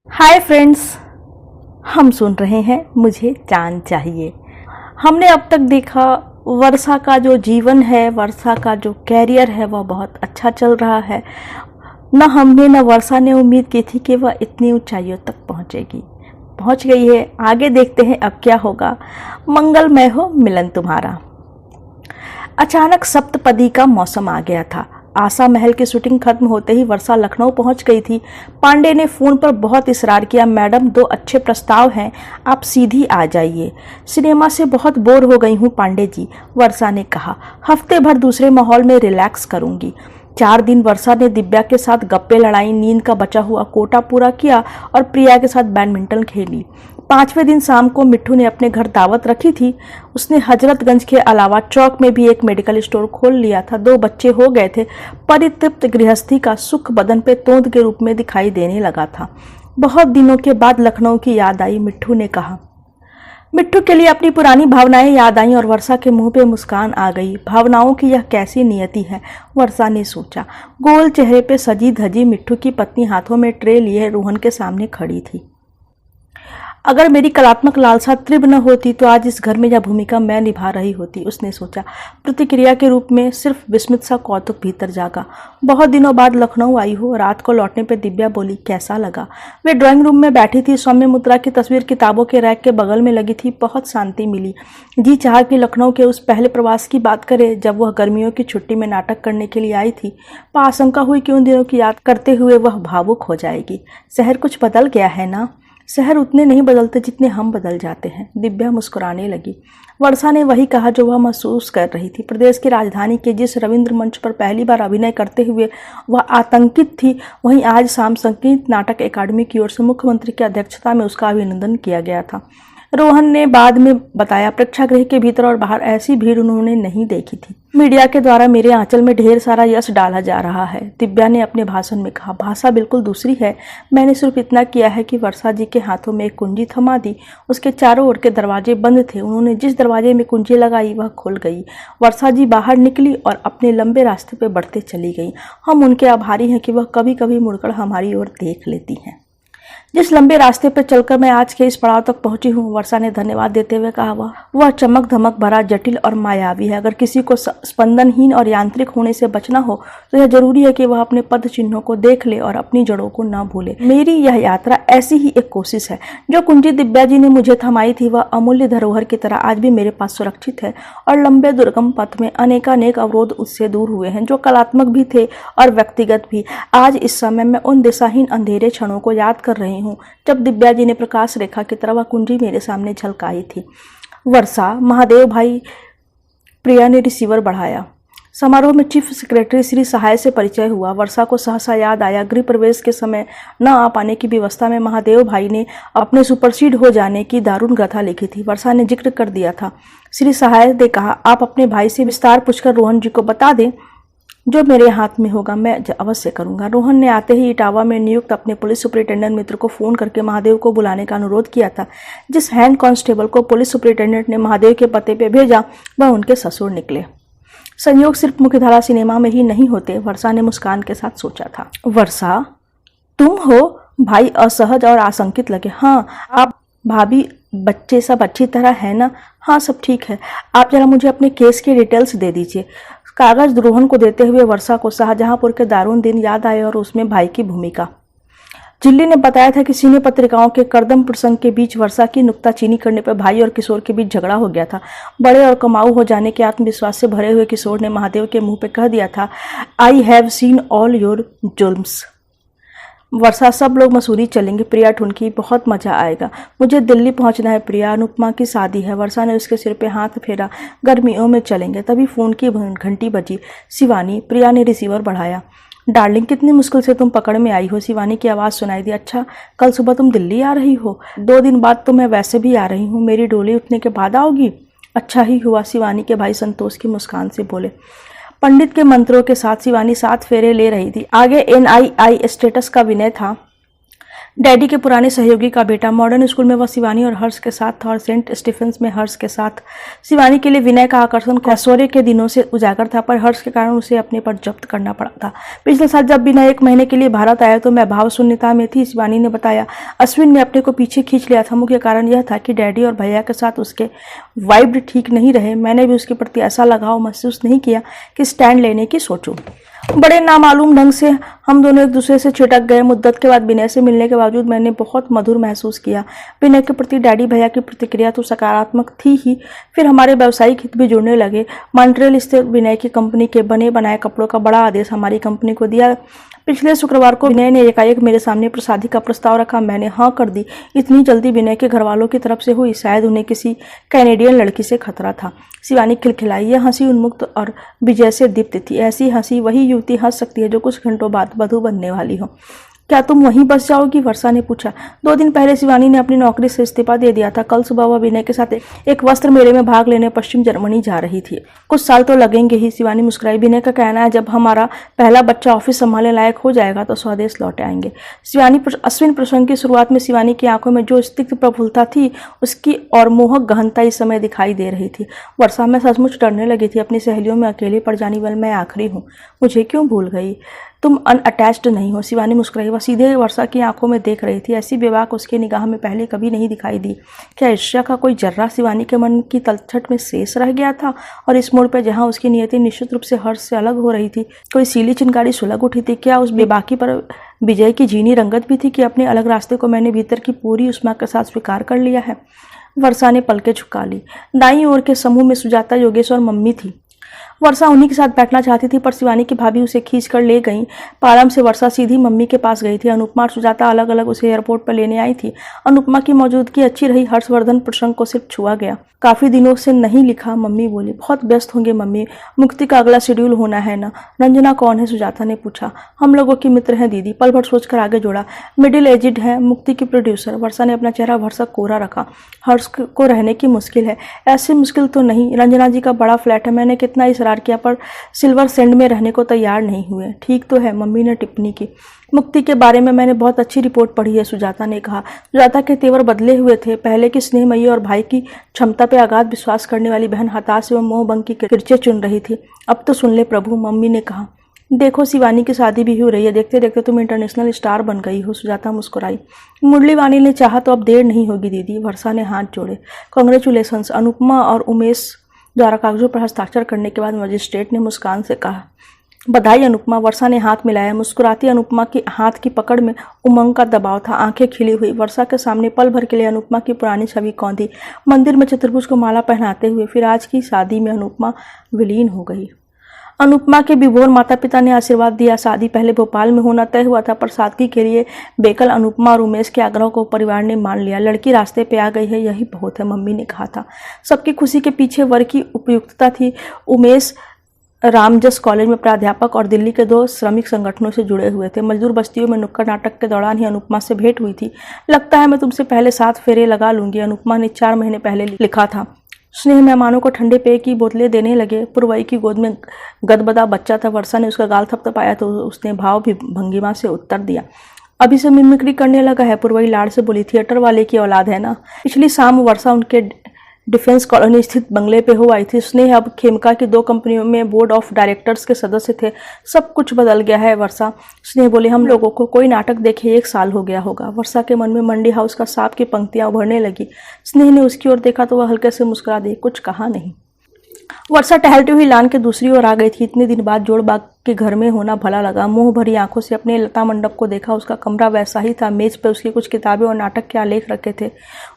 Hi friends, हम सुन रहे हैं मुझे जान चाहिए। हमने अब तक देखा वर्षा का जो जीवन है, वर्षा का जो कैरियर है वह बहुत अच्छा चल रहा है। न हमने न वर्षा ने उम्मीद की थी कि वह इतनी ऊंचाइयों तक पहुंचेगी। पहुंच गई है। आगे देखते हैं अब क्या होगा। मंगलमय हो मिलन तुम्हारा। अचानक सप्तपदी का मौसम आ गया था। आशा महल की शूटिंग खत्म होते ही वर्षा लखनऊ पहुंच गई थी। पांडे ने फोन पर बहुत इशरार किया, मैडम 2 अच्छे प्रस्ताव हैं, आप सीधी आ जाइए। सिनेमा से बहुत बोर हो गई हूँ पांडे जी, वर्षा ने कहा। हफ्ते भर दूसरे माहौल में रिलैक्स करूंगी। 4 दिन वर्षा ने दिव्या के साथ गप्पे लड़ाई, नींद का बचा हुआ कोटा पूरा किया और प्रिया के साथ बैडमिंटन खेली। 5वें दिन शाम को मिट्ठू ने अपने घर दावत रखी थी। उसने हजरतगंज के अलावा चौक में भी एक मेडिकल स्टोर खोल लिया था। 2 बच्चे हो गए थे। परितृप्त गृहस्थी का सुख बदन पे तोंद के रूप में दिखाई देने लगा था। बहुत दिनों के बाद लखनऊ की याद आई, मिट्ठू ने कहा। मिट्ठू के लिए अपनी पुरानी भावनाएं याद आईं और वर्षा के मुंह पे मुस्कान आ गई। भावनाओं की यह कैसी नियति है, वर्षा ने सोचा। गोल चेहरे पे सजी धजी मिट्ठू की पत्नी हाथों में ट्रे लिए रोहन के सामने खड़ी थी। अगर मेरी कलात्मक लालसा तीव्र न होती तो आज इस घर में यह भूमिका मैं निभा रही होती, उसने सोचा। प्रतिक्रिया के रूप में सिर्फ विस्मित सा कौतुक भीतर जागा। बहुत दिनों बाद लखनऊ आई हो। रात को लौटने पर दिव्या बोली, कैसा लगा? वे ड्राइंग रूम में बैठी थी। सौम्य मुद्रा की तस्वीर किताबों के रैक के बगल में लगी थी। बहुत शांति मिली। जी चाहा कि लखनऊ के उस पहले प्रवास की बात करे जब वह गर्मियों की छुट्टी में नाटक करने के लिए आई थी। पर आशंका हुई कि उन दिनों की याद करते हुए वह भावुक हो जाएगी। शहर कुछ बदल गया है ना? शहर उतने नहीं बदलते जितने हम बदल जाते हैं, दिव्या मुस्कुराने लगी। वर्षा ने वही कहा जो वह महसूस कर रही थी। प्रदेश की राजधानी के जिस रविंद्र मंच पर पहली बार अभिनय करते हुए वह आतंकित थी, वहीं आज शाम संगीत नाटक अकादमी की ओर से मुख्यमंत्री की अध्यक्षता में उसका अभिनंदन किया गया था। रोहन ने बाद में बताया, प्रेक्षागृह के भीतर और बाहर ऐसी भीड़ उन्होंने नहीं देखी थी। मीडिया के द्वारा मेरे आंचल में ढेर सारा यश डाला जा रहा है, दिव्या ने अपने भाषण में कहा। भाषा बिल्कुल दूसरी है। मैंने सिर्फ इतना किया है कि वर्षा जी के हाथों में एक कुंजी थमा दी। उसके चारों ओर के दरवाजे बंद थे। उन्होंने जिस दरवाजे में कुंजी लगाई वह खुल गई। वर्षा जी बाहर निकली और अपने लंबे रास्ते पर बढ़ते चली गई। हम उनके आभारी हैं कि वह कभी कभी मुड़कर हमारी ओर देख लेती हैं। जिस लंबे रास्ते पर चलकर मैं आज के इस पड़ाव तक पहुंची हूं, वर्षा ने धन्यवाद देते हुए कहा। वह चमक धमक भरा, जटिल और मायावी है। अगर किसी को स्पंदनहीन और यांत्रिक होने से बचना हो तो यह जरूरी है कि वह अपने पद चिन्हों को देख ले और अपनी जड़ों को न भूले। मेरी यह यात्रा ऐसी ही एक कोशिश है। जो कुंजी दिव्या जी ने मुझे थमाई थी वह अमूल्य धरोहर की तरह आज भी मेरे पास सुरक्षित है और लंबे दुर्गम पथ में अनेकानेक अवरोध उससे दूर हुए हैं, जो कलात्मक भी थे और व्यक्तिगत भी। आज इस समय मैं उन दिशाहीन अंधेरे क्षणों को याद कर रही हूँ जब दिव्या जी ने प्रकाश रेखा की तरह वह कुंजी मेरे सामने झलकाई थी। वर्षा, महादेव भाई, प्रिया ने रिसीवर बढ़ाया। समारोह में चीफ सेक्रेटरी श्री सहाय से परिचय हुआ। वर्षा को सहसा याद आया, गृह प्रवेश के समय न आ पाने की व्यवस्था में महादेव भाई ने अपने सुपरसीड हो जाने की दारुण गाथा लिखी थी। वर्षा ने जिक्र कर दिया था। श्री सहाय ने कहा, आप अपने भाई से विस्तार पूछकर रोहन जी को बता दें। जो मेरे हाथ में होगा मैं अवश्य करूंगा। रोहन ने आते ही इटावा में नियुक्त अपने पुलिस सुपरिटेंडेंट मित्र को फोन करके महादेव को बुलाने का अनुरोध किया था। जिस हैंड कांस्टेबल को पुलिस सुपरिटेंडेंट ने महादेव के पते पे भेजा वह उनके ससुर निकले। संयोग सिर्फ मुख्यधारा सिनेमा में ही नहीं होते, वर्षा ने मुस्कान के साथ सोचा था। वर्षा, तुम हो? भाई असहज और आशंकित लगे। हाँ, आप भाभी, बच्चे सब अच्छी तरह है ना? हाँ, सब ठीक है। आप जरा मुझे अपने केस की डिटेल्स दे दीजिए। कागज रोहन को देते हुए वर्षा को शाहजहांपुर के दारुण दिन याद आए और उसमें भाई की भूमिका। जिल्ली ने बताया था कि सिने पत्रिकाओं के करदम प्रसंग के बीच वर्षा की नुक्ताचीनी करने पर भाई और किशोर के बीच झगड़ा हो गया था। बड़े और कमाऊ हो जाने के आत्मविश्वास से भरे हुए किशोर ने महादेव के मुंह पे कह दिया था, I have seen all your जुल्म्स। वर्षा, सब लोग मसूरी चलेंगे। प्रिया ठुनकी, बहुत मजा आएगा। मुझे दिल्ली पहुंचना है प्रिया, अनुपमा की शादी है। वर्षा ने उसके सिर पे हाथ फेरा। गर्मियों में चलेंगे। तभी फोन की घंटी बजी। शिवानी, प्रिया ने रिसीवर बढ़ाया। डार्लिंग, कितनी मुश्किल से तुम पकड़ में आई हो, शिवानी की आवाज़ सुनाई दी। अच्छा, कल सुबह तुम दिल्ली आ रही हो? 2 दिन बाद तो मैं वैसे भी आ रही हूँ। मेरी डोली उठने के बाद आओगी? अच्छा ही हुआ, शिवानी के भाई संतोष की मुस्कान से बोले। पंडित के मंत्रों के साथ शिवानी 7 फेरे ले रही थी। आगे NII स्टेटस का विनय था। डैडी के पुराने सहयोगी का बेटा। मॉडर्न स्कूल में वह शिवानी और हर्ष के साथ था और सेंट स्टीफेंस में हर्ष के साथ। शिवानी के लिए विनय का आकर्षण ऐश्वर्य के दिनों से उजागर था, पर हर्ष के कारण उसे अपने पर जब्त करना पड़ा था। पिछले साल जब विनय 1 महीने के लिए भारत आया तो मैं भाव शून्यता में थी, शिवानी ने बताया। अश्विन ने अपने को पीछे खींच लिया था। मुख्य कारण यह था कि डैडी और भैया के साथ उसके वाइब ठीक नहीं रहे। मैंने भी उसके प्रति ऐसा लगाव महसूस नहीं किया कि स्टैंड लेने की सोचूं। बड़े नामालूम ढंग से हम दोनों एक दूसरे से छिटक गए। मुद्दत के बाद विनय से मिलने के बावजूद मैंने बहुत मधुर महसूस किया। विनय के प्रति डैडी भैया की प्रतिक्रिया तो सकारात्मक थी ही, फिर हमारे व्यावसायिक हित भी जुड़ने लगे। मॉन्ट्रियल स्थित विनय की कंपनी के बने बनाए कपड़ों का बड़ा आदेश हमारी कंपनी को दिया। पिछले शुक्रवार को विनय ने एकाएक मेरे सामने शादी का प्रस्ताव रखा। मैंने हाँ कर दी। इतनी जल्दी विनय के घर वालों की तरफ से हुई, शायद उन्हें किसी कैनेडियन लड़की से खतरा था। शिवानी खिलखिलाई। यह हंसी उन्मुक्त और विजय से दीप्त थी। ऐसी हंसी वही युवती हंस सकती है जो कुछ घंटों बाद वधू बनने वाली हो। क्या तुम वहीं बस जाओगी? वर्षा ने पूछा। 2 दिन पहले शिवानी ने अपनी नौकरी से इस्तीफा दे दिया था। कल सुबह वह विनय के साथ एक वस्त्र मेले में भाग लेने पश्चिम जर्मनी जा रही थी। कुछ साल तो लगेंगे ही, शिवानी मुस्कुराई। विनय का कहना है जब हमारा पहला बच्चा ऑफिस संभालने लायक हो जाएगा तो स्वदेश लौट आएंगे। अश्विन प्रसंग की शुरुआत में शिवानी की आंखों में जो स्तिग्ध प्रफुल्लता थी उसकी और मोहक गहनता इस समय दिखाई दे रही थी। वर्षा में सचमुच डरने लगी थी। अपनी सहेलियों में अकेले पड़ जाने वाली मैं आखिरी हूँ। मुझे क्यों भूल गई? तुम अनअटैच्ड नहीं हो। शिवानी मुस्कुराई। वह सीधे वर्षा की आंखों में देख रही थी। ऐसी बेबाक उसके निगाह में पहले कभी नहीं दिखाई दी। क्या ईर्ष्या का कोई जर्रा शिवानी के मन की तलछट में शेष रह गया था? और इस मोड़ पर जहां उसकी नियति निश्चित रूप से हर्ष से अलग हो रही थी, कोई सीली चिंगारी सुलग उठी थी। क्या उस बेबाकी पर विजय की जीनी रंगत भी थी कि अपने अलग रास्ते को मैंने भीतर की पूरी उष्मा के साथ स्वीकार कर लिया है? वर्षा ने पलकें झुका ली। दाईं ओर के समूह में सुजाता, योगेश और मम्मी थी। वर्षा उन्हीं के साथ बैठना चाहती थी, पर शिवानी की भाभी उसे खींच कर ले गई। पालम से वर्षा सीधी मम्मी के पास गई थी। अनुपमा और सुजाता अलग अलग उसे एयरपोर्ट पर लेने आई थी। अनुपमा की मौजूदगी अच्छी रही। हर्षवर्धन प्रसंग को सिर्फ छुआ गया। काफी दिनों से नहीं लिखा, मम्मी बोली। बहुत व्यस्त होंगे मम्मी, मुक्ति का अगला शेड्यूल होना है ना। रंजना कौन है? सुजाता ने पूछा। हम लोगों की मित्र हैं दीदी। पल भर सोचकर आगे जोड़ा। मिडिल एजिड है, मुक्ति की प्रोड्यूसर। वर्षा ने अपना चेहरा भरसक कोरा रखा। हर्ष को रहने की मुश्किल है। ऐसी मुश्किल तो नहीं, रंजना जी का बड़ा फ्लैट है। मैंने कितना इसरार किया पर सिल्वर सैंड में रहने को तैयार नहीं हुए। ठीक तो है, मम्मी ने टिप्पणी की। मुक्ति के बारे में मैंने बहुत अच्छी रिपोर्ट पढ़ी है, सुजाता ने कहा। सुजाता के तेवर बदले हुए थे। पहले की स्नेहमयी और भाई की क्षमता पे अगाध विश्वास करने वाली बहन हताश एवं मोहभंग की किरचे चुन रही थी। अब तो सुन ले प्रभु, मम्मी ने कहा। देखो शिवानी की शादी भी हो रही है। देखते देखते तुम इंटरनेशनल स्टार बन गई हो। सुजाता मुस्कुराई। मुरली वाणी ने चाहा तो अब देर नहीं होगी दीदी। वर्षा ने हाथ जोड़े। कांग्रेचुलेशंस। अनुपमा और उमेश द्वारा कागजों पर हस्ताक्षर करने के बाद मजिस्ट्रेट ने मुस्कान से कहा। बधाई अनुपमा। वर्षा ने हाथ मिलाया। मुस्कुराती अनुपमा की हाथ की पकड़ में उमंग का दबाव था। आंखें खिली हुई वर्षा के सामने पल भर के लिए अनुपमा की पुरानी छवि कौंधी। मंदिर में चतुर्भुज को माला पहनाते हुए फिर आज की शादी में अनुपमा विलीन हो गई। अनुपमा के विभोर माता पिता ने आशीर्वाद दिया। शादी पहले भोपाल में होना तय हुआ था, पर सादगी के लिए बेकल अनुपमा और उमेश के आग्रह को परिवार ने मान लिया। लड़की रास्ते पे आ गई है, यही बहुत है, मम्मी ने कहा था। सबकी खुशी के पीछे वर की उपयुक्तता थी। उमेश रामजस कॉलेज में प्राध्यापक और दिल्ली के 2 श्रमिक संगठनों से जुड़े हुए थे। मजदूर बस्तियों में नुक्कड़ नाटक के दौरान ही अनुपमा से भेंट हुई थी। लगता है मैं तुमसे पहले 7 फेरे लगा लूंगी, अनुपमा ने 4 महीने पहले लिखा था। स्नेह मेहमानों को ठंडे पेय की बोतलें देने लगे। पुरवाई की गोद में गदबदा बच्चा था। वर्षा ने उसका गाल थपथपाया तो उसने भाव भी भंगिमा से उत्तर दिया। अभी से मिमिक्री करने लगा है, पुरवाई लाड़ से बोली। थिएटर वाले की औलाद है ना। पिछली शाम वर्षा उनके डिफेंस कॉलोनी स्थित बंगले पे हो आई थी। स्नेह अब खेमका की 2 कंपनियों में बोर्ड ऑफ डायरेक्टर्स के सदस्य थे। सब कुछ बदल गया है वर्षा। स्नेह बोले, हम लोगों को कोई नाटक देखे 1 साल हो गया होगा। वर्षा के मन में मंडी हाउस का सांप की पंक्तियां उभरने लगी। स्नेह ने उसकी ओर देखा तो वह हल्के से मुस्कुरा दी, कुछ कहा नहीं। वर्षा टहलती हुई लान के दूसरी ओर आ गई थी। इतने दिन बाद जोड़बाग के घर में होना भला लगा। मोह भरी आंखों से अपने लता मंडप को देखा। उसका कमरा वैसा ही था। मेज पर उसकी कुछ किताबें और नाटक के आलेख रखे थे।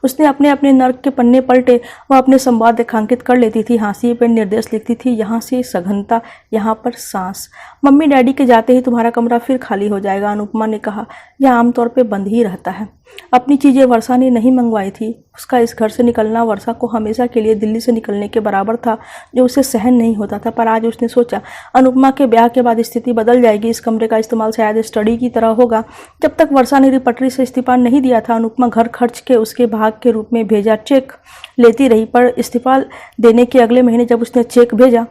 उसने अपने अपने नर्क के पन्ने पलटे। वह अपने संवाद रेखांकित कर लेती थी। हाशिए पर निर्देश लिखती थी। यहाँ से सघनता, यहाँ पर सांस। मम्मी डैडी के जाते ही तुम्हारा कमरा फिर खाली हो जाएगा, अनुपमा ने कहा। यह आमतौर पर बंद ही रहता है। अपनी चीजें वर्षा ने नहीं मंगवाई थी। उसका इस घर से निकलना वर्षा को हमेशा के लिए दिल्ली से निकलने के बराबर था, जो उसे सहन नहीं होता था। पर आज उसने सोचा, अनुपमा के ब्याह के बाद स्थिति बदल जाएगी। इस कमरे का इस्तेमाल शायद स्टडी की तरह होगा। जब तक वर्षा ने रिपटरी से इस्तीफा नहीं दिया था, अनुपमा घर खर्च के उसके भाग के रूप में भेजा चेक लेती रही। पर इस्तीफा देने के अगले महीने जब उसने चेक भेजा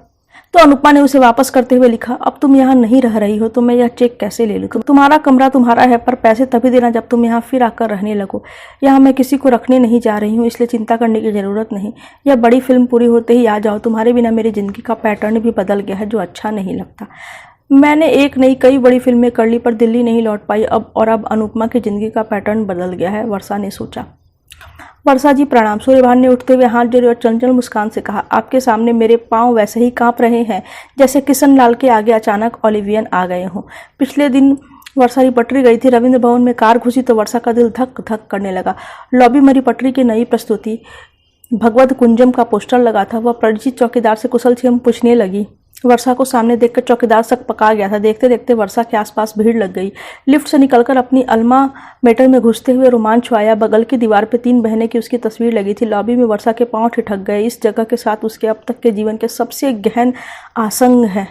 तो अनुपमा ने उसे वापस करते हुए लिखा, अब तुम यहाँ नहीं रह रही हो तो मैं यह चेक कैसे ले लूँ? तुम्हारा कमरा तुम्हारा है, पर पैसे तभी देना जब तुम यहाँ फिर आकर रहने लगो। यहाँ मैं किसी को रखने नहीं जा रही हूँ, इसलिए चिंता करने की ज़रूरत नहीं। यह बड़ी फिल्म पूरी होते ही आ जाओ। तुम्हारे बिना मेरी ज़िंदगी का पैटर्न भी बदल गया है, जो अच्छा नहीं लगता। मैंने एक नहीं कई बड़ी फिल्में कर ली, पर दिल्ली नहीं लौट पाई। अब अनुपमा की ज़िंदगी का पैटर्न बदल गया है, वर्षा ने सोचा। वर्षा जी प्रणाम। सूर्यभान ने उठते हुए हाथ जोड़े और चंचल मुस्कान से कहा, आपके सामने मेरे पांव वैसे ही कांप रहे हैं जैसे किशन लाल के आगे अचानक ओलिवियन आ गए हों। पिछले दिन वर्षा की पटरी गई थी। रविंद्र भवन में कार घुसी तो वर्षा का दिल धक धक करने लगा। लॉबी मरी पटरी की नई प्रस्तुति भगवत कुंजम का पोस्टर लगा था। वह परिचित चौकीदार से कुशलक्षेम पूछने लगी। वर्षा को सामने देखकर चौकीदार सक पका गया था। देखते देखते वर्षा के आसपास भीड़ लग गई। लिफ्ट से निकलकर अपनी अल्मा मेटर में घुसते हुए रोमांच आया। बगल की दीवार पे 3 बहनें की उसकी तस्वीर लगी थी। लॉबी में वर्षा के पांव ठिठक गए। इस जगह के साथ उसके अब तक के जीवन के सबसे गहन आसंग है।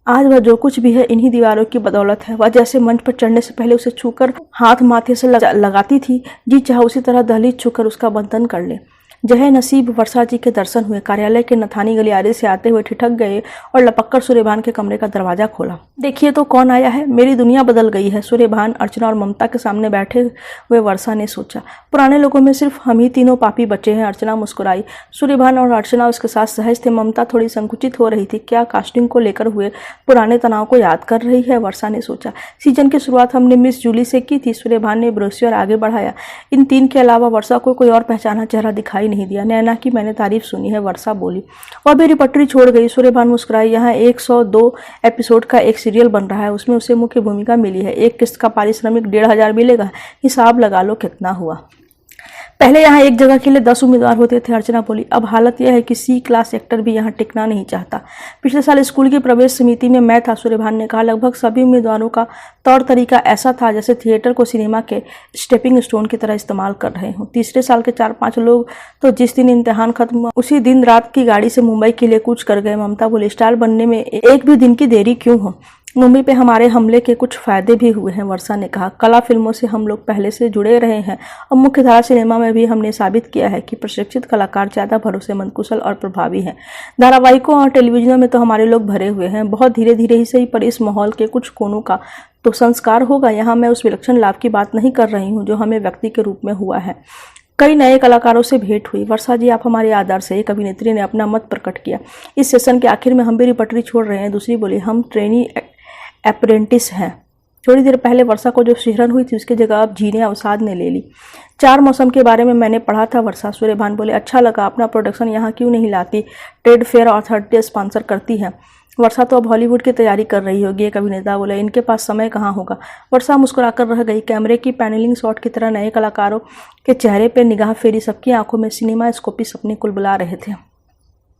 आज वह जो कुछ भी है इन्हीं दीवारों की बदौलत है। वह जैसे मंच पर चढ़ने से पहले उसे छूकर हाथ माथे से लगाती थी, जी चाह उसी तरह दहलीज छूकर उसका बंधन कर ले। जहे नसीब वर्षा जी के दर्शन हुए। कार्यालय के नथानी गलियारे से आते हुए ठिठक गए और लपककर सूर्यभान के कमरे का दरवाजा खोला। देखिए तो कौन आया है, मेरी दुनिया बदल गई है। सूर्यभान, अर्चना और ममता के सामने बैठे हुए वर्षा ने सोचा। पुराने लोगों में सिर्फ हम ही तीनों पापी बचे हैं। अर्चना मुस्कुराई। सूर्यभान और अर्चना उसके साथ सहज थे। ममता थोड़ी संकुचित हो रही थी। क्या कास्टिंग को लेकर हुए पुराने तनाव को याद कर रही है, वर्षा ने सोचा। सीजन की शुरुआत हमने मिस जूली से की थी। सूर्यभान ने ब्रोशियर आगे बढ़ाया। इन 3 के अलावा वर्षा को कोई और पहचाना चेहरा दिखाई नहीं दिया। नैना की मैंने तारीफ सुनी है, वर्षा बोली। और मेरी पटरी छोड़ गई, सूर्यभान मुस्कुराई। यहाँ 102 एपिसोड का एक सीरियल बन रहा है, उसमें उसे मुख्य भूमिका मिली है। एक किस्त का पारिश्रमिक 1500 मिलेगा। हिसाब लगा लो कितना हुआ। पहले यहाँ एक जगह के लिए 10 उम्मीदवार होते थे, अर्चना बोली। अब हालत यह है कि C क्लास एक्टर भी यहाँ टिकना नहीं चाहता। पिछले साल स्कूल की प्रवेश समिति में मैं था, सूर्यभान ने कहा। लगभग सभी उम्मीदवारों का तौर तरीका ऐसा था जैसे थिएटर को सिनेमा के स्टेपिंग स्टोन की तरह इस्तेमाल कर रहे हों। तीसरे साल के 4-5 लोग तो जिस दिन इम्तिहान खत्म हुआ उसी दिन रात की गाड़ी से मुंबई के लिए कूच कर गए। ममता बोली, स्टार बनने में एक भी दिन की देरी क्यों हो? मुंबई पे हमारे हमले के कुछ फायदे भी हुए हैं, वर्षा ने कहा। कला फिल्मों से हम लोग पहले से जुड़े रहे हैं और मुख्यधारा सिनेमा में भी हमने साबित किया है कि प्रशिक्षित कलाकार ज़्यादा भरोसेमंद, कुशल और प्रभावी हैं। धारावाहिकों और टेलीविजनों में तो हमारे लोग भरे हुए हैं। बहुत धीरे धीरे ही सही, पर इस माहौल के कुछ कोनों का तो संस्कार होगा। यहाँ मैं उस विलक्षण लाभ की बात नहीं कर रही हूँ जो हमें व्यक्ति के रूप में हुआ है। कई नए कलाकारों से भेंट हुई। वर्षा जी, आप हमारे आदर्श है, एक अभिनेत्री ने अपना मत प्रकट किया। इस सेशन के आखिर में हम भी पटरी छोड़ रहे हैं। दूसरी बोली, हम ट्रेनी अप्रेंटिस हैं। थोड़ी देर पहले वर्षा को जो सिहरन हुई थी उसकी जगह अब जीने अवसाद ने ले ली। 4 मौसम के बारे में मैंने पढ़ा था, वर्षा। सूर्यभान बोले, अच्छा लगा। अपना प्रोडक्शन यहाँ क्यों नहीं लाती? ट्रेड फेयर अथॉरिटी स्पॉन्सर करती है। वर्षा तो अब हॉलीवुड की तैयारी कर रही होगी, एक अभिनेता बोले। इनके पास समय कहाँ होगा? वर्षा मुस्कुराकर रह गई। कैमरे की पैनलिंग शॉट की तरह नए कलाकारों के चेहरे पर निगाह फेरी। सबकी आंखों में सिनेमा स्कोपी सपने कुलबुला रहे थे।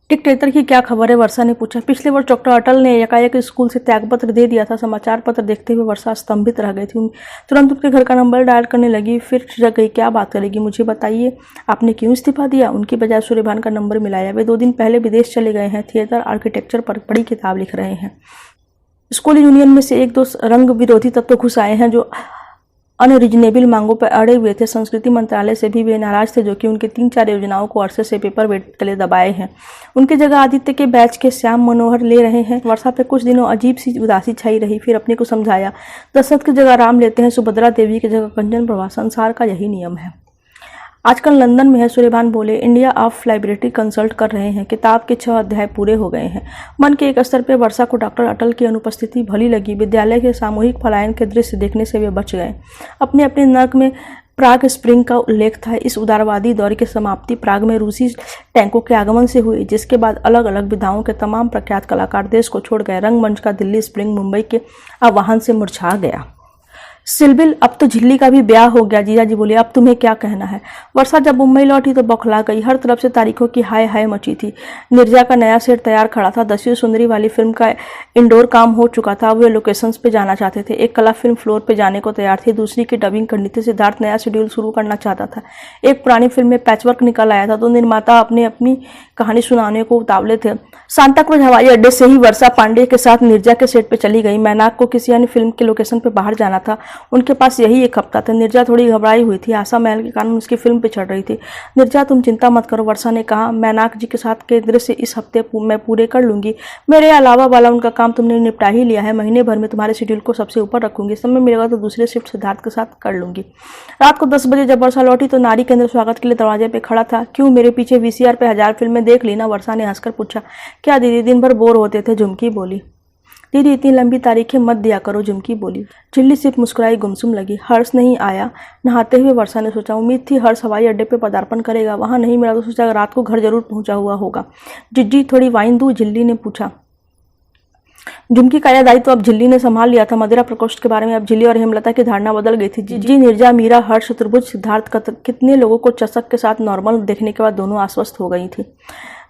डिक्टेटर की क्या खबर है, वर्षा ने पूछा। पिछले वर्ष डॉक्टर अटल ने एकाएक स्कूल से त्यागपत्र दे दिया था। समाचार पत्र देखते हुए वर्षा स्तंभित रह गई थी। तुरंत उनके घर का नंबर डायल करने लगी, फिर रह गई। क्या बात करेगी? मुझे बताइए, आपने क्यों इस्तीफा दिया? उनकी बजाय सूर्यभान का नंबर मिलाया। वे 2 दिन पहले विदेश चले गए हैं। थिएटर आर्किटेक्चर पर बड़ी किताब लिख रहे हैं। स्कूल यूनियन में से 1-2 रंग विरोधी तत्व घुस आए हैं जो अनरिजनेबल मांगों पर अड़े हुए थे। संस्कृति मंत्रालय से भी वे नाराज थे, जो कि उनकी 3-4 योजनाओं को अरसे से पेपर वेट तले दबाए हैं। उनकी जगह आदित्य के बैच के श्याम मनोहर ले रहे हैं। वर्षा पे कुछ दिनों अजीब सी उदासी छाई रही, फिर अपने को समझाया। दशरथ की जगह राम लेते हैं, सुभद्रा देवी की जगह कंचन प्रभा। संसार का यही नियम है। आजकल लंदन में है, सूर्यभान बोले। इंडिया ऑफ लाइब्रेरी कंसल्ट कर रहे हैं। किताब के 6 अध्याय पूरे हो गए हैं। मन के एक स्तर पर वर्षा को डॉक्टर अटल की अनुपस्थिति भली लगी। विद्यालय के सामूहिक पलायन के दृश्य देखने से वे बच गए। अपने अपने नर्क में प्राग स्प्रिंग का उल्लेख था। इस उदारवादी दौर की समाप्ति प्राग में रूसी टैंकों के आगमन से हुई, जिसके बाद अलग अलग विधाओं के तमाम प्रख्यात कलाकार देश को छोड़ गए। रंगमंच का दिल्ली स्प्रिंग मुंबई के आह्वान से मुरझा गया। सिलबिल, अब तो झिल्ली का भी ब्याह हो गया। जीजाजी बोले, अब तुम्हें क्या कहना है? वर्षा जब मुंबई लौटी तो बौखला गई। हर तरफ से तारीखों की हाय हाय मची थी। निर्जा का नया सेट तैयार खड़ा था। 10वीं सुंदरी वाली फिल्म का इंडोर काम हो चुका था। वे लोकेशंस पे जाना चाहते थे। एक कला फिल्म फ्लोर पे जाने को तैयार थी, दूसरी की डबिंग करनी थी। सिद्धार्थ नया शेड्यूल शुरू करना चाहता था। एक पुरानी फिल्म में पैचवर्क निकल आया था, तो निर्माता अपनी कहानी सुनाने को उतावले थे। सांताक्रूज हवाई अड्डे से ही वर्षा पांडे के साथ निर्जा के सेट पे चली गई। मैनाक को किसी अन्य फिल्म के लोकेशन पे बाहर जाना था उनके पास यही एक हफ्ता था। निर्जा थोड़ी घबराई हुई थी, आशा महल के कारण उसकी फिल्म पे चढ़ रही थी। निर्जा तुम चिंता मत करो, वर्षा ने कहा, मैनाक जी के साथ के दृश्य इस हफ्ते मैं पूरे कर लूंगी। मेरे अलावा वाला उनका काम तुमने निपटा ही लिया है। महीने भर में तुम्हारे शेड्यूल को सबसे ऊपर रखूंगी। समय मिलेगा तो दूसरे शिफ्ट सिद्धार्थ के साथ कर लूंगी। रात को 10 बजे जब वर्षा लौटी तो नारी केंद्र स्वागत के लिए दरवाजे पे खड़ा था। क्यों, मेरे पीछे वीसीआर पे 1000 फिल्में देख ली ना? वर्षा ने हंसकर पूछा। क्या दीदी, दिन भर बोर होते थे? झुमकी बोली। दीदी इतनी लंबी तारीखें मत दिया करो, झुमकी बोली। चिल्ली सिर्फ मुस्कुराई, गुमसुम लगी। हर्ष नहीं आया? नहाते हुए वर्षा ने सोचा। उम्मीद थी हर्ष हवाई अड्डे पे पदार्पण करेगा, वहां नहीं मिला तो सोचा रात को घर जरूर पहुंचा हुआ होगा। जिज्जी थोड़ी वाइन दूं? झिल्ली ने पूछा। झुमकी का यह दायित्व अब झिल्ली ने संभाल लिया था। मदिरा प्रकोष्ठ के बारे में अब झिल्ली और हेमलता की धारणा बदल गई थी। जिज्जी, निर्जा, मीरा, हर्ष, त्रिभुज, सिद्धार्थ, कितने लोगों को चषक के साथ नॉर्मल देखने के बाद दोनों आश्वस्त हो गई थी।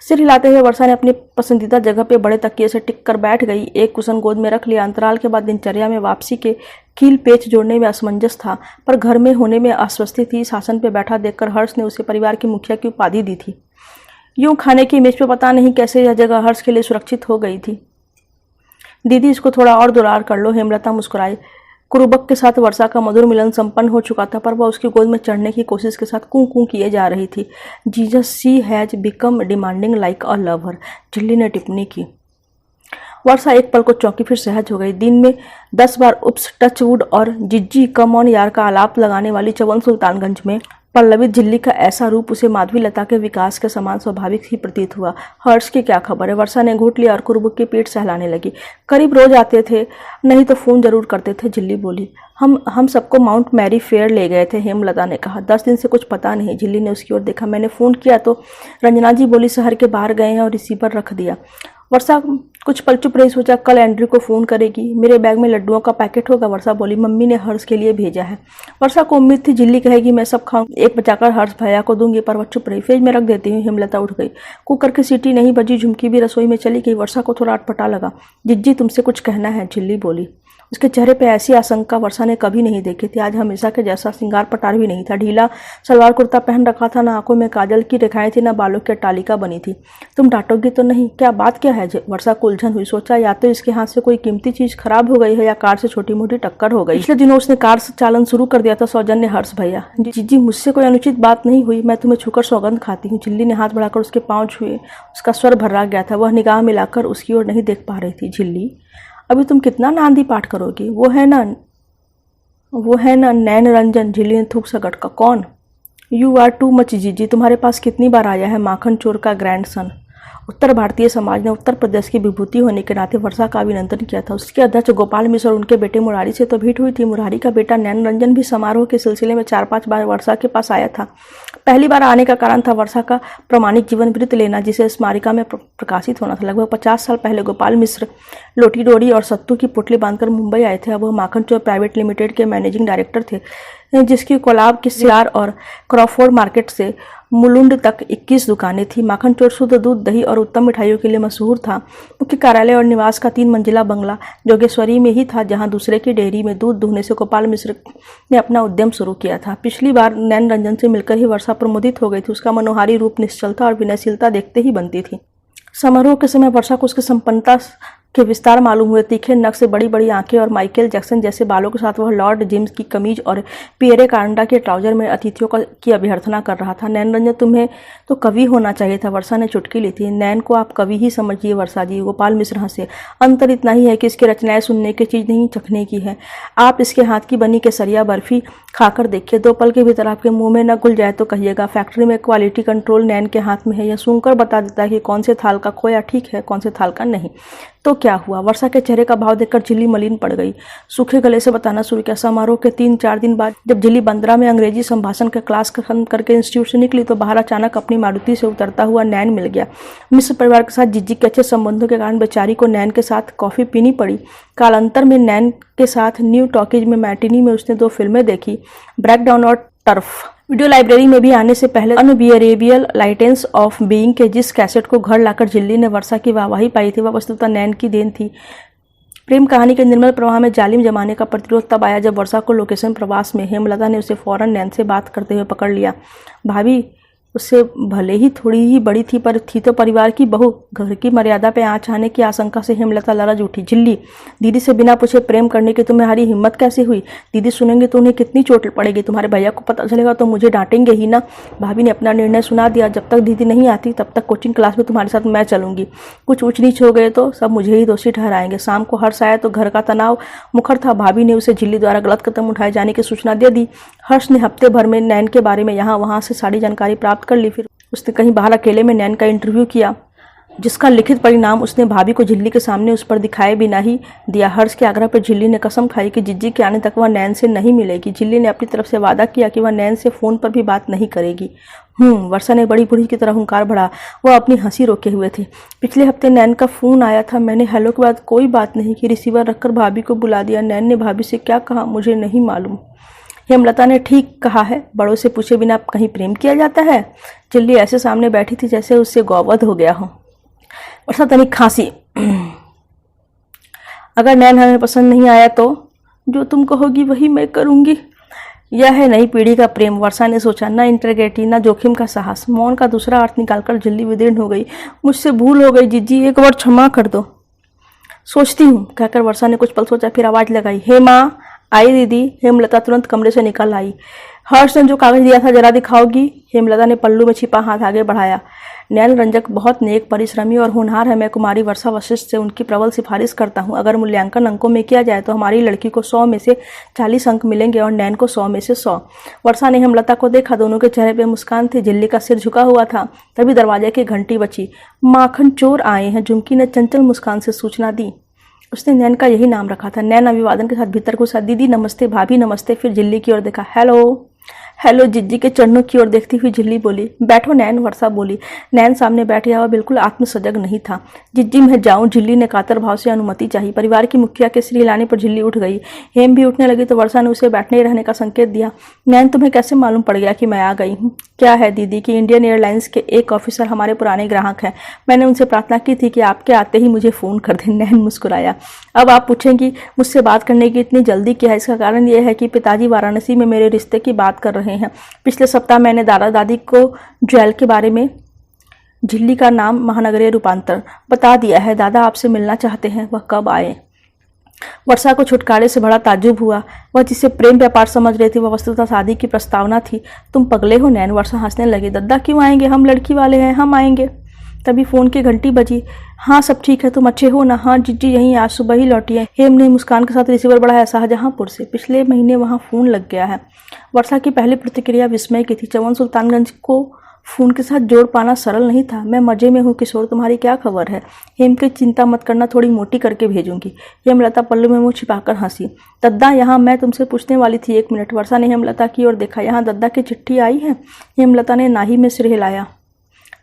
सिर हिलाते हुए वर्षा ने अपनी पसंदीदा जगह पे बड़े तकिए से टिक कर बैठ गई। एक कुशन गोद में रख लिया। अंतराल के बाद दिनचर्या में वापसी के कील पेच जोड़ने में असमंजस था, पर घर में होने में आश्वस्ति थी। शासन पे बैठा देखकर हर्ष ने उसे परिवार की मुखिया की उपाधि दी थी। यूं खाने की मेज पे पता नहीं कैसे यह जगह हर्ष के लिए सुरक्षित हो गई थी। दीदी इसको थोड़ा और दुलार कर लो, हेमलता मुस्कुराई। कुरुबक के साथ वर्षा का मधुर मिलन संपन्न हो चुका था, पर वह उसकी गोद में चढ़ने की कोशिश के साथ कूं कूं किए जा रही थी। Jesus, she has become demanding like a lover, झिल्ली ने टिप्पणी की। वर्षा एक पल को चौंकी, फिर सहज हो गई। दिन में 10 बार उप्स, टचवुड और जिज्जी, कम ऑन यार का आलाप लगाने वाली चवन सुल्तानगंज में पल्लवित झिल्ली का ऐसा रूप उसे माधवी लता के विकास के समान स्वाभाविक ही प्रतीत हुआ। हर्ष की क्या खबर है? वर्षा ने घूट लिया और कुरुबक की पीठ सहलाने लगी। करीब रोज आते थे, नहीं तो फोन जरूर करते थे, झिल्ली बोली। हम सबको माउंट मैरी फेयर ले गए थे, हेमलता ने कहा। 10 दिन से कुछ पता नहीं, झिल्ली ने उसकी ओर देखा। मैंने फोन किया तो रंजना जी बोली शहर के बाहर गए हैं और रिसीवर रख दिया। वर्षा कुछ पल चुप रही, सोचा कल एंड्रयू को फोन करेगी। मेरे बैग में लड्डुओं का पैकेट होगा, वर्षा बोली। मम्मी ने हर्ष के लिए भेजा है। वर्षा को उम्मीद थी झिल्ली कहेगी मैं सब खाऊं, एक बचाकर हर्ष भैया को दूंगी, पर वह चुप रही। फ्रिज में रख देती हूँ, हेमलता उठ गई। कुकर की सीटी नहीं बजी, झुमकी भी रसोई में चली गई। वर्षा को थोड़ा अटपटा लगा। जिज्जी तुमसे कुछ कहना है, झिल्ली बोली। उसके चेहरे पर ऐसी आशंका वर्षा ने कभी नहीं देखी थी। आज हमेशा के जैसा श्रृंगार पटार भी नहीं था। ढीला सलवार कुर्ता पहन रखा था, ना आंखों में काजल की रेखाएं थी, ना बालों की अट्टालिका बनी थी। तुम डांटोगी तो नहीं? क्या बात क्या है? वर्षा को उलझन हुई। सोचा या तो इसके हाथ से कोई कीमती चीज खराब हो गई है या कार से छोटी मोटी टक्कर हो गई। पिछले दिनों उसने कार चालन शुरू कर दिया था। सौजन्य, हर्ष भैया। जीजी मुझसे कोई अनुचित बात नहीं हुई, मैं तुम्हें छूकर सौगंध खाती हूँ। झिल्ली ने हाथ बढ़ाकर उसके पांव छुए। उसका स्वर भर्रा गया था। वह निगाह मिलाकर उसकी ओर नहीं देख पा रही थी। झिल्ली अभी तुम कितना नांदी पाठ करोगी? वो है ना नैन रंजन, झिल्ली ने थूक सा गटका। कौन? यू आर टू मच जीजी, तुम्हारे पास कितनी बार आया है माखन चोर का ग्रैंडसन। उत्तर भारतीय समाज ने उत्तर प्रदेश की विभूति होने के नाते वर्षा का अभिनंदन किया था। उसके अध्यक्ष गोपाल मिश्र और उनके बेटे मुरारी से तो भेंट हुई थी। मुरारी का बेटा नैन रंजन भी समारोह के सिलसिले में 4-5 बार वर्षा के पास आया था। पहली बार आने का कारण था वर्षा का प्रमाणिक जीवन वृत्त लेना, जिसे स्मारिका में प्रकाशित होना था। लगभग 50 साल पहले गोपाल मिश्र लोटी डोरी और सत्तू की पुटली बांधकर मुंबई आए थे। अब वह माखन चोर प्राइवेट लिमिटेड के मैनेजिंग डायरेक्टर थे, जिसकी कोलाब की सियार और क्रॉफोर्ड मार्केट से मुलुंड तक 21 दुकानें थी। माखन चोर शुद्ध दूध, दही और उत्तम मिठाइयों के लिए मशहूर था। मुख्य कार्यालय और निवास का 3 मंजिला बंगला जोगेश्वरी में ही था, जहां दूसरे की डेयरी में दूध दुहने से गोपाल मिश्र ने अपना उद्यम शुरू किया था। पिछली बार नैन रंजन से मिलकर ही वर्षा प्रमोदित हो गई थी। उसका मनोहारी रूप निश्चलता और विनयशीलता देखते ही बनती थी। समारोह के समय वर्षा को उसकी संपन्नता के विस्तार मालूम हुए। तीखे नक से बड़ी बड़ी आंखें और माइकल जैक्सन जैसे बालों के साथ वह लॉर्ड जेम्स की कमीज और पियरे कांडा के ट्राउजर में अतिथियों की अभ्यर्थना कर रहा था। नैन रंजन, तुम्हें तो कवि होना चाहिए था, वर्षा ने चुटकी ली थी। नैन को आप कवि ही समझिए वर्षा जी, गोपाल मिश्र हंसे। अंतर इतना ही है कि इसकी रचनाएं सुनने की चीज नहीं, चखने की है। आप इसके हाथ की बनी केसरिया बर्फी खाकर देखिए, 2 पल के भीतर आपके मुंह में न घुल जाए तो कहिएगा। फैक्ट्री में क्वालिटी कंट्रोल नैन के हाथ में है। यह सुनकर बता देता है कि कौन से थाल का खोया ठीक है, कौन से थाल का नहीं। तो क्या हुआ? वर्षा के चेहरे का भाव देखकर झिल्ली मलिन पड़ गई। सूखे गले से बताना शुरू किया। समारोह के 3-4 दिन बाद जब झिल्ली बंदरा में अंग्रेजी संभाषण का क्लास खत्म करके इंस्टीट्यूट से निकली तो बाहर अचानक अपनी मारुति से उतरता हुआ नैन मिल गया। मिश्र परिवार के साथ जिज्जी के अच्छे संबंधों के कारण बेचारी को नैन के साथ कॉफी पीनी पड़ी। कालांतर में नैन के साथ न्यू टॉकीज में मैटिनी में उसने 2 फिल्में देखी, ब्रेकडाउन और टर्फ। वीडियो लाइब्रेरी में भी आने से पहले अनबियरेबल लाइटेंस ऑफ बीइंग के जिस कैसेट को घर लाकर झिल्ली ने वर्षा की वाहवाही पाई थी, वह वस्तुतः नैन की देन थी। प्रेम कहानी के निर्मल प्रवाह में जालिम जमाने का प्रतिरोध तब आया जब वर्षा को लोकेशन प्रवास में हेमलता ने उसे फौरन नैन से बात करते हुए पकड़ लिया। भाभी, उससे भले ही थोड़ी ही बड़ी थी पर थी तो परिवार की बहू। घर की मर्यादा पे आँच आने की आशंका से हेमलता लरज उठी। झिल्ली, दीदी से बिना पूछे प्रेम करने की तुम्हारी हिम्मत कैसे हुई? दीदी सुनेंगे तो उन्हें कितनी चोट पड़ेगी। तुम्हारे भैया को पता चलेगा तो मुझे डांटेंगे ही ना। भाभी ने अपना निर्णय सुना दिया, जब तक दीदी नहीं आती तब तक कोचिंग क्लास में तुम्हारे साथ मैं चलूंगी। कुछ ऊंच नीच हो गए तो सब मुझे ही दोषी ठहराएंगे। शाम को हर्ष आया तो घर का तनाव मुखर था। भाभी ने उसे झिल्ली द्वारा गलत कदम उठाए जाने की सूचना दे दी। हर्ष ने हफ्ते भर में नैन के बारे में यहाँ वहाँ से सारी जानकारी प्राप्त कर ली। फिर उसने कहीं बाहर अकेले में नैन का इंटरव्यू किया, जिसका लिखित परिणाम उसने भाभी को झिल्ली के सामने उस पर दिखाए बिना ही दिया। हर्ष के आग्रह पर झिल्ली ने कसम खाई कि जिज्जी के आने तक वह नैन से नहीं मिलेगी। झिल्ली ने अपनी तरफ से वादा किया कि वह नैन से फोन पर भी बात नहीं करेगी। वर्षा ने बड़ी बूढ़ी की तरह हुंकार बढ़ा। वह अपनी हंसी रोके हुए थे। पिछले हफ्ते नैन का फोन आया था। मैंने हेलो के बाद कोई बात नहीं की। रिसीवर रखकर भाभी को बुला दिया। नैन ने भाभी से क्या कहा मुझे नहीं मालूम। हेमलता ने ठीक कहा है, बड़ों से पूछे बिना कहीं प्रेम किया जाता है। झिल्ली ऐसे सामने बैठी थी जैसे उससे गौवध हो गया हो। वर्षा तनिक खांसी। अगर नैन हमें पसंद नहीं आया तो जो तुम कहोगी वही मैं करूंगी। यह है नई पीढ़ी का प्रेम, वर्षा ने सोचा। न इंटरगेटी न जोखिम का साहस। मौन का दूसरा अर्थ निकालकर झिल्ली विदीर्ण हो गई। मुझसे भूल हो गई जिज्जी, एक बार क्षमा कर दो। सोचती हूँ कहकर वर्षा ने कुछ पल सोचा, फिर आवाज लगाई, हे माँ। आई दीदी। हेमलता तुरंत कमरे से निकल आई। हर्ष ने जो कागज दिया था जरा दिखाओगी? हेमलता ने पल्लू में छिपा हाथ आगे बढ़ाया। नैन रंजक बहुत नेक, परिश्रमी और होनहार है। मैं कुमारी वर्षा वशिष्ठ से उनकी प्रबल सिफारिश करता हूँ। अगर मूल्यांकन अंकों में किया जाए तो हमारी लड़की को 100 में से 40 अंक मिलेंगे और नैन को 100 में से 100। वर्षा ने हेमलता को देखा। दोनों के चेहरे पे मुस्कान थी। झिल्ली का सिर झुका हुआ था। तभी दरवाजे की घंटी बची। माखन चोर आए हैं, झुमकी ने चंचल मुस्कान से सूचना दी। उसने नैन का यही नाम रखा था। नैन अभिवादन के साथ भीतर घुसा। दीदी नमस्ते, भाभी नमस्ते। फिर झिल्ली की ओर देखा। हेलो। हेलो। जिज्जी के चरणों की ओर देखती हुई झिल्ली बोली। बैठो नैन, वर्षा बोली। नैन सामने बैठ गया। वह बिल्कुल आत्मसजग नहीं था। जिज्जी मैं जाऊं? झिल्ली ने कातर भाव से अनुमति चाहिए। परिवार की मुखिया के सिर हिलाने पर झिल्ली उठ गई। हेम भी उठने लगी तो वर्षा ने उसे बैठने रहने का संकेत दिया। नैन तुम्हें कैसे मालूम पड़ गया कि मैं आ गई हूँ? क्या है दीदी कि इंडियन एयरलाइंस के एक ऑफिसर हमारे पुराने ग्राहक हैं। मैंने उनसे प्रार्थना की थी कि आपके आते ही मुझे फ़ोन कर दें। नैन मुस्कुराया। अब आप पूछेंगी मुझसे बात करने की इतनी जल्दी क्या है? इसका कारण यह है कि पिताजी वाराणसी में मेरे रिश्ते की बात कर रहे हैं। पिछले सप्ताह मैंने दादा दादी को ज्वेल के बारे में, झिल्ली का नाम महानगरीय रूपांतर, बता दिया है। दादा आपसे मिलना चाहते हैं। वह कब आए? वर्षा को छुटकारे से बड़ा ताज्जुब हुआ। वह जिसे प्रेम व्यापार समझ रही थी वह वस्तुतः शादी की प्रस्तावना थी। तुम पगले हो नैन। वर्षा हंसने लगी। दद्दा क्यों आएंगे? हम लड़की वाले हैं, हम आएंगे। तभी फोन की घंटी बजी। हाँ सब ठीक है, तुम अच्छे हो ना? हाँ जिज्जी यहीं, आज सुबह ही लौटी है। हेम ने मुस्कान के साथ रिसीवर बढ़ाया। शाहजहांपुर से। पिछले महीने वहाँ फ़ोन लग गया है। वर्षा की पहली प्रतिक्रिया विस्मय की थी। चौवन सुल्तानगंज को फ़ोन के साथ जोड़ पाना सरल नहीं था। मैं मजे में हूँ किशोर, तुम्हारी क्या खबर है? हेम की चिंता मत करना, थोड़ी मोटी करके भेजूंगी। हेमलता पल्लू में मुँह छिपाकर हंसी। दद्दा यहाँ मैं तुमसे पूछने वाली थी, 1 मिनट। वर्षा ने हेमलता की ओर देखा। यहाँ दद्दा की चिट्ठी आई है? हेमलता ने नाही में सिर हिलाया।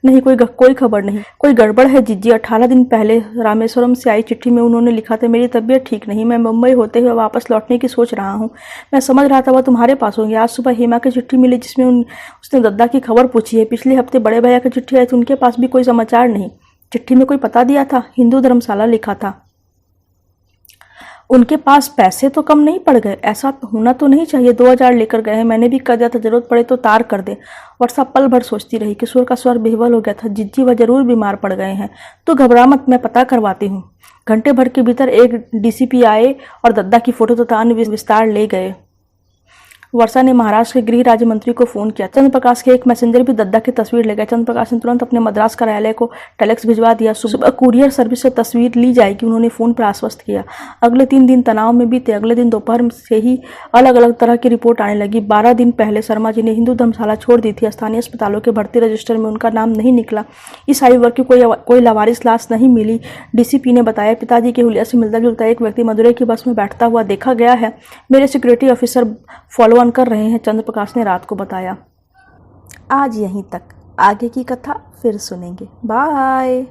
नहीं, कोई खबर नहीं। कोई गड़बड़ है जिज्जी। 18 दिन पहले रामेश्वरम से आई चिट्ठी में उन्होंने लिखा था मेरी तबीयत ठीक नहीं, मैं मुंबई होते हुए वापस लौटने की सोच रहा हूँ। मैं समझ रहा था वह तुम्हारे पास होंगे। आज सुबह हेमा की चिट्ठी मिली जिसमें उसने दद्दा की खबर पूछी है। पिछले हफ्ते बड़े भैया की चिट्ठी आई तो उनके पास भी कोई समाचार नहीं। चिट्ठी में कोई पता दिया था, हिंदू धर्मशाला लिखा था। उनके पास पैसे तो कम नहीं पड़ गए? ऐसा तो होना तो नहीं चाहिए। 2000 लेकर गए हैं। मैंने भी कह दिया था जरूरत पड़े तो तार कर दे। वर्षा पल भर सोचती रही। किशोर का स्वर बेहवल हो गया था। जिज्जी वह जरूर बीमार पड़ गए हैं। तो घबरा मत, मैं पता करवाती हूँ। घंटे भर के भीतर एक डीसीपी आए और दद्दा की फोटो तथा अन्य विस्तार ले गए। वर्षा ने महाराष्ट्र के गृह राज्य मंत्री को फोन किया। चंद्र प्रकाश के एक मैसेंजर भी दद्दा की तस्वीर ले गया। चंद्र प्रकाश ने तुरंत अपने मद्रास कार्यालय को टेलेक्स भिजवा दिया। सुबह कुरियर सर्विस से तस्वीर ली जाएगी, उन्होंने फोन पर आश्वस्त किया। अगले 3 दिन तनाव में बीते। अगले दिन दोपहर से ही अलग अलग तरह की रिपोर्ट आने लगी। 12 दिन पहले शर्मा जी ने हिंदू धर्मशाला छोड़ दी थी। स्थानीय अस्पतालों के भर्ती रजिस्टर में उनका नाम नहीं निकला। इस आयु वर्ग की कोई लावारिस लाश नहीं मिली। डीसीपी ने बताया पिताजी के हुलिया से मिलता जुलता एक व्यक्ति मदुरई की बस में बैठता हुआ देखा गया है। मेरे सिक्योरिटी ऑफिसर फॉलो ऑन कर रहे हैं, चंद्र प्रकाश ने रात को बताया। आज यहीं तक। आगे की कथा फिर सुनेंगे। बाय।